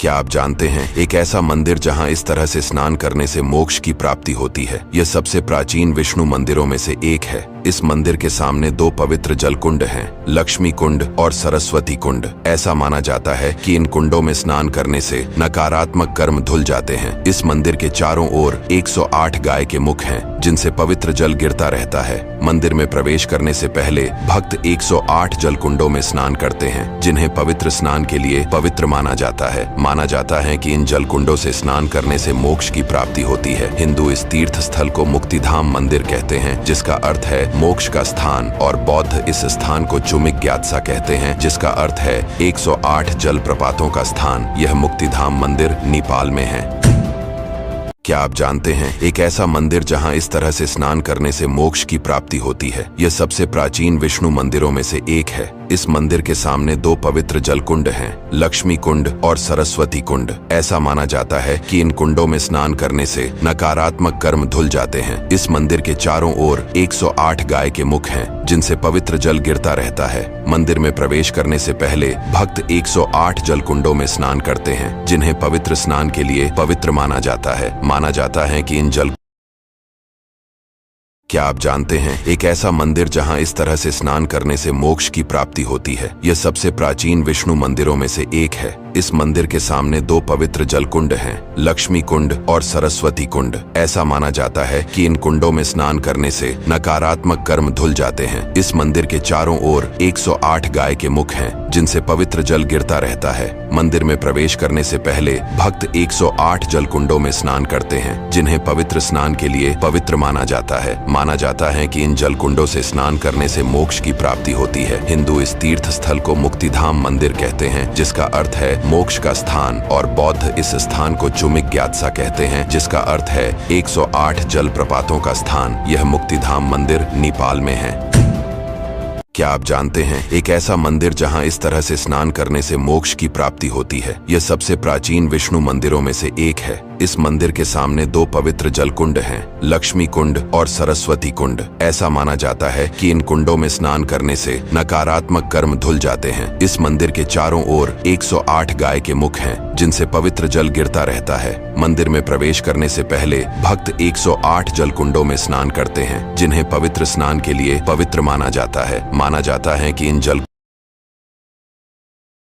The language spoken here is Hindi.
क्या आप जानते हैं एक ऐसा मंदिर जहां इस तरह से स्नान करने से मोक्ष की प्राप्ति होती है? यह सबसे प्राचीन विष्णु मंदिरों में से एक है। इस मंदिर के सामने दो पवित्र जल कुंड हैं, लक्ष्मी कुंड और सरस्वती कुंड। ऐसा माना जाता है कि इन कुंडों में स्नान करने से नकारात्मक कर्म धुल जाते हैं। इस मंदिर के चारों ओर 108 गाय के मुख हैं, जिनसे पवित्र जल गिरता रहता है। मंदिर में प्रवेश करने से पहले भक्त 108 जल कुंडों में स्नान करते हैं, जिन्हें पवित्र स्नान के लिए पवित्र माना जाता है। माना जाता है कि इन जल कुंडों से स्नान करने से मोक्ष की प्राप्ति होती है। हिंदू इस तीर्थ स्थल को मुक्तिधाम मंदिर कहते हैं, जिसका अर्थ है मोक्ष का स्थान, और बौद्ध इस स्थान को चुमिग्यात्सा कहते हैं, जिसका अर्थ है 108 जल प्रपातों का स्थान। यह मुक्तिधाम मंदिर नेपाल में है। क्या आप जानते हैं एक ऐसा मंदिर जहां इस तरह से स्नान करने से मोक्ष की प्राप्ति होती है? यह सबसे प्राचीन विष्णु मंदिरों में से एक है। इस मंदिर के सामने दो पवित्र जल कुंड हैं, लक्ष्मी कुंड और सरस्वती कुंड। ऐसा माना जाता है कि इन कुंडों में स्नान करने से नकारात्मक कर्म धुल जाते हैं। इस मंदिर के चारों ओर 108 गाय के मुख हैं, जिनसे पवित्र जल गिरता रहता है। मंदिर में प्रवेश करने से पहले भक्त 108 जल कुंडों में स्नान करते हैं, जिन्हें पवित्र स्नान के लिए पवित्र माना जाता है। माना जाता है कि इन जल क्या आप जानते हैं एक ऐसा मंदिर जहां इस तरह से स्नान करने से मोक्ष की प्राप्ति होती है? यह सबसे प्राचीन विष्णु मंदिरों में से एक है। इस मंदिर के सामने दो पवित्र जल कुंड हैं, लक्ष्मी कुंड और सरस्वती कुंड। ऐसा माना जाता है कि इन कुंडों में स्नान करने से नकारात्मक कर्म धुल जाते हैं। इस मंदिर के चारों ओर 108 गाय के मुख हैं, जिनसे पवित्र जल गिरता रहता है। मंदिर में प्रवेश करने से पहले भक्त 108 जल कुंडों में स्नान करते हैं, जिन्हें पवित्र स्नान के लिए पवित्र माना जाता है। माना जाता है कि इन जल कुंडों से स्नान करने से मोक्ष की प्राप्ति होती है। हिंदू इस तीर्थ स्थल को मुक्तिधाम मंदिर कहते हैं, जिसका अर्थ है मोक्ष का स्थान, और बौद्ध इस स्थान को चुमिग्यात्सा कहते हैं, जिसका अर्थ है 108 जल प्रपातों का स्थान। यह मुक्तिधाम मंदिर नेपाल में है। क्या आप जानते हैं एक ऐसा मंदिर जहां इस तरह से स्नान करने से मोक्ष की प्राप्ति होती है? यह सबसे प्राचीन विष्णु मंदिरों में से एक है। इस मंदिर के सामने दो पवित्र जल कुंड हैं, लक्ष्मी कुंड और सरस्वती कुंड। ऐसा माना जाता है कि इन कुंडों में स्नान करने से नकारात्मक कर्म धुल जाते हैं। इस मंदिर के चारों ओर 108 गाय के मुख हैं, जिनसे पवित्र जल गिरता रहता है। मंदिर में प्रवेश करने से पहले भक्त 108 जल कुंडों में स्नान करते हैं, जिन्हें पवित्र स्नान के लिए पवित्र माना जाता है। माना जाता है कि इन जल